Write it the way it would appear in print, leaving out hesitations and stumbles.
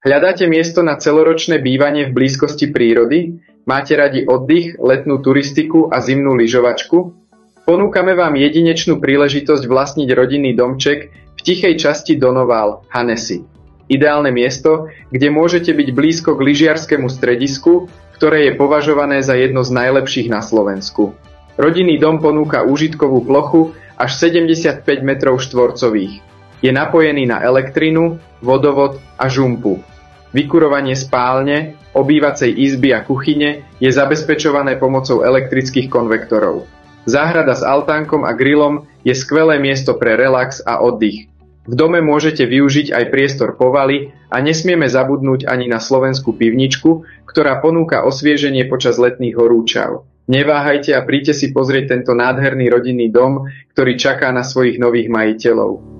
Hľadáte miesto na celoročné bývanie v blízkosti prírody? Máte radi oddych, letnú turistiku a zimnú lyžovačku? Ponúkame vám jedinečnú príležitosť vlastniť rodinný domček v tichej časti Donoval, Hanesi. Ideálne miesto, kde môžete byť blízko k lyžiarskému stredisku, ktoré je považované za jedno z najlepších na Slovensku. Rodinný dom ponúka úžitkovú plochu až 75 metrov štvorcových. Je napojený na elektrinu, vodovod a žumpu. Vykurovanie spálne, obývacej izby a kuchyne je zabezpečované pomocou elektrických konvektorov. Záhrada s altánkom a grillom je skvelé miesto pre relax a oddych. V dome môžete využiť aj priestor povaly a nesmieme zabudnúť ani na slovenskú pivničku, ktorá ponúka osvieženie počas letných horúčav. Neváhajte a príďte si pozrieť tento nádherný rodinný dom, ktorý čaká na svojich nových majiteľov.